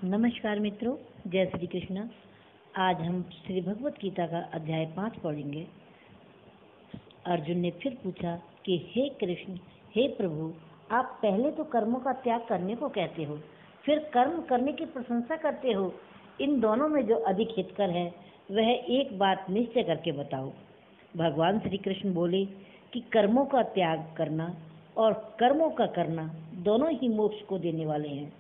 नमस्कार मित्रों, जय श्री कृष्ण। आज हम श्री भगवत गीता का अध्याय 5 पढ़ेंगे। अर्जुन ने फिर पूछा कि हे कृष्ण, हे प्रभु, आप पहले तो कर्मों का त्याग करने को कहते हो, फिर कर्म करने की प्रशंसा करते हो। इन दोनों में जो अधिक हितकर है वह एक बात निश्चय करके बताओ। भगवान श्री कृष्ण बोले कि कर्मों का त्याग करना और कर्मों का करना दोनों ही मोक्ष को देने वाले हैं,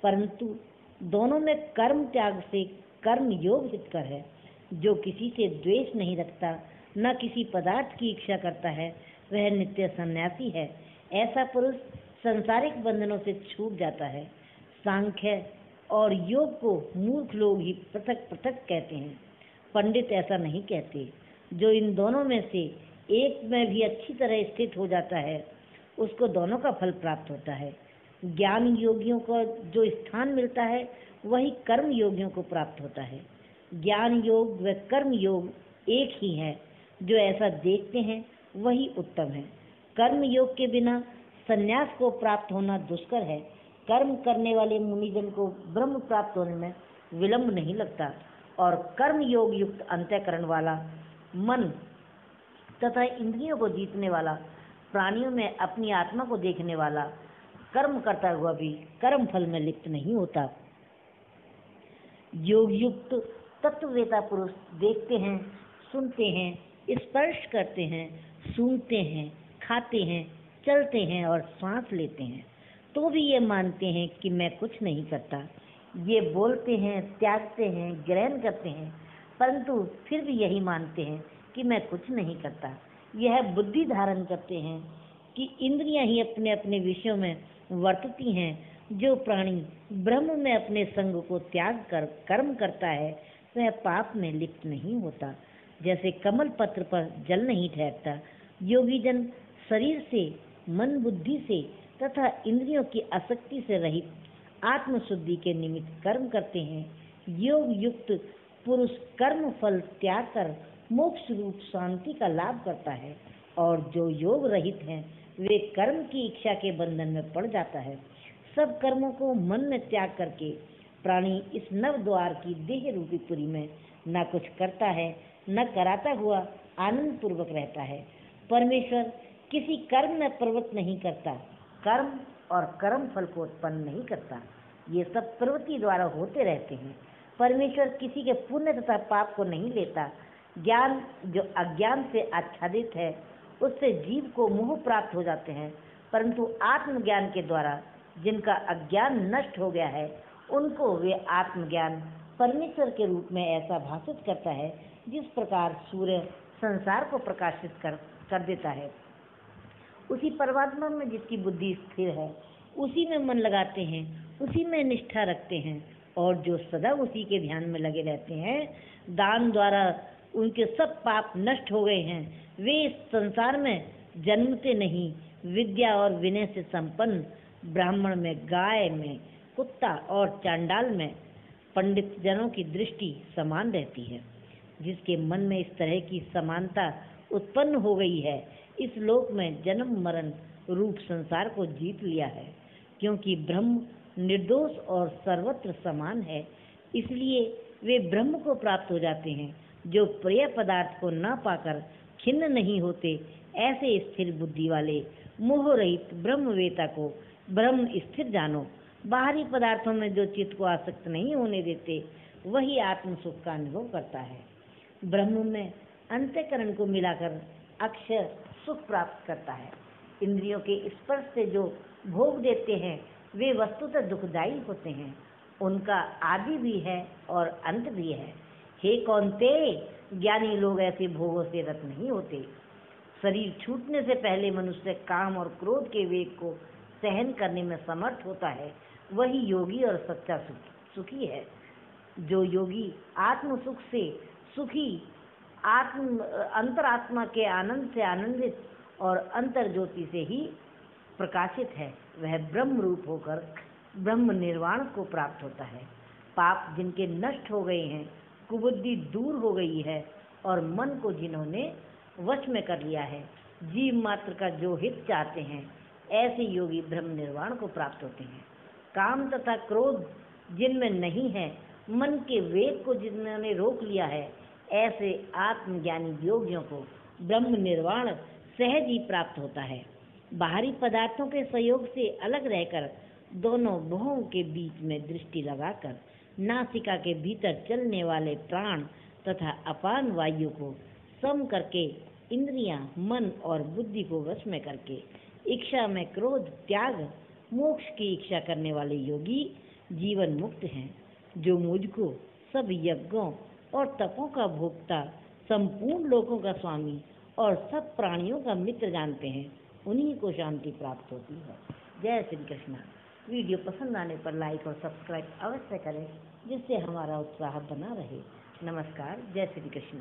परंतु दोनों में कर्म त्याग से कर्म योग हितकर है। जो किसी से द्वेष नहीं रखता, न किसी पदार्थ की इच्छा करता है, वह नित्य सन्यासी है। ऐसा पुरुष संसारिक बंधनों से छूट जाता है। सांख्य और योग को मूर्ख लोग ही पृथक पृथक कहते हैं, पंडित ऐसा नहीं कहते। जो इन दोनों में से एक में भी अच्छी तरह स्थित हो जाता है, उसको दोनों का फल प्राप्त होता है। ज्ञान योगियों को जो स्थान मिलता है वही कर्म योगियों को प्राप्त होता है। ज्ञान योग व कर्म योग एक ही है। जो ऐसा देखते हैं वही उत्तम है। कर्म योग के बिना संन्यास को प्राप्त होना दुष्कर है। कर्म करने वाले मुनिजन को ब्रह्म प्राप्त होने में विलंब नहीं लगता, और कर्म योग युक्त अंतःकरण वाला मन तथा इंद्रियों को जीतने वाला, प्राणियों में अपनी आत्मा को देखने वाला, कर्म करता हुआ भी कर्म फल में लिप्त नहीं होता। योग युक्त तत्ववेता पुरुष देखते हैं, सुनते हैं, स्पर्श करते हैं, सूंघते हैं, खाते हैं, चलते हैं और सांस लेते हैं, तो भी ये मानते हैं कि मैं कुछ नहीं करता। ये बोलते हैं, त्यागते हैं, ग्रहण करते हैं, परंतु फिर भी यही मानते हैं कि मैं कुछ नहीं करता। यह बुद्धि धारण करते हैं कि इंद्रियां ही अपने अपने विषयों में वर्तती हैं। जो प्राणी ब्रह्म में अपने संग को त्याग कर कर्म करता है, वह पाप में लिप्त नहीं होता। जैसे कमल पत्र पर जल नहीं ठहरता, योगी जन शरीर से, मन बुद्धि से तथा इंद्रियों की आसक्ति से रहित आत्मशुद्धि के निमित्त कर्म करते हैं। योग युक्त पुरुष कर्म फल त्याग कर मोक्ष रूप शांति का लाभ करता है, और जो योग रहित हैं वे कर्म की इच्छा के बंधन में पड़ जाता है। सब कर्मों को मन में त्याग करके प्राणी इस नव द्वार की देह रूपी पुरी में न कुछ करता है, न कराता हुआ आनंद पूर्वक रहता है। परमेश्वर किसी कर्म में प्रवृत्त नहीं करता, कर्म और कर्म फल को उत्पन्न नहीं करता। ये सब प्रवृत्ति द्वारा होते रहते हैं। परमेश्वर किसी के पुण्य तथा पाप को नहीं लेता। ज्ञान जो अज्ञान से आच्छादित है, उससे जीव को मोह प्राप्त हो जाते हैं, परंतु आत्मज्ञान के द्वारा जिनका अज्ञान नष्ट हो गया है, उनको वे आत्मज्ञान परमेश्वर के रूप में ऐसा भाषित करता है जिस प्रकार सूर्य संसार को प्रकाशित कर देता है। उसी परमात्मा में जिसकी बुद्धि स्थिर है, उसी में मन लगाते हैं, उसी में निष्ठा रखते हैं, और जो सदा उसी के ध्यान में लगे रहते हैं, दान द्वारा उनके सब पाप नष्ट हो गए हैं। वे इस संसार में जन्मते नहीं। विद्या और विनय से संपन्न ब्राह्मण में, गाय में, कुत्ता और चांडाल में पंडित जनों की दृष्टि समान रहती है। जिसके मन में इस तरह की समानता उत्पन्न हो गई है, इस लोक में जन्म मरण रूप संसार को जीत लिया है। क्योंकि ब्रह्म निर्दोष और सर्वत्र समान है, इसलिए वे ब्रह्म को प्राप्त हो जाते हैं। जो प्रिय पदार्थ को न पाकर खिन्न नहीं होते, ऐसे स्थिर बुद्धि वाले मोह रहित ब्रह्मवेता को ब्रह्म स्थिर जानो। बाहरी पदार्थों में जो चित्त को आसक्त नहीं होने देते, वही आत्म सुख का अनुभव करता है। ब्रह्म में अंतःकरण को मिलाकर अक्षय सुख प्राप्त करता है। इंद्रियों के स्पर्श से जो भोग देते हैं, वे वस्तुतः दुखदायी होते हैं। उनका आदि भी है और अंत भी है। हे कौन्तेय, ज्ञानी लोग ऐसे भोगों से रत नहीं होते। शरीर छूटने से पहले मनुष्य काम और क्रोध के वेग को सहन करने में समर्थ होता है, वही योगी और सच्चा सुखी है। जो योगी आत्म सुख से सुखी, अंतरात्मा के आनंद से आनंदित और अंतर ज्योति से ही प्रकाशित है, वह ब्रह्म रूप होकर ब्रह्म निर्वाण को प्राप्त होता है। पाप जिनके नष्ट हो गए हैं, कुबुद्धि दूर हो गई है, और मन को जिन्होंने वश में कर लिया है, जीव मात्र का जो हित चाहते हैं, ऐसे योगी ब्रह्म निर्वाण को प्राप्त होते हैं। काम तथा क्रोध जिनमें नहीं है, मन के वेग को जिन्होंने रोक लिया है, ऐसे आत्मज्ञानी योगियों को ब्रह्म निर्वाण सहज ही प्राप्त होता है। बाहरी पदार्थों के सहयोग से अलग रहकर दोनों भुवों के बीच में दृष्टि लगाकर नासिका के भीतर चलने वाले प्राण तथा अपान वायु को सम करके इंद्रियां, मन और बुद्धि को वश में करके इच्छा में क्रोध त्याग मोक्ष की इच्छा करने वाले योगी जीवन मुक्त हैं, जो मुझको सब यज्ञों और तपों का भोक्ता, संपूर्ण लोकों का स्वामी और सब प्राणियों का मित्र जानते हैं, उन्हीं को शांति प्राप्त होती है। जय श्री कृष्ण। वीडियो पसंद आने पर लाइक और सब्सक्राइब अवश्य करें, जिससे हमारा उत्साह बना रहे। नमस्कार। जय श्री कृष्ण।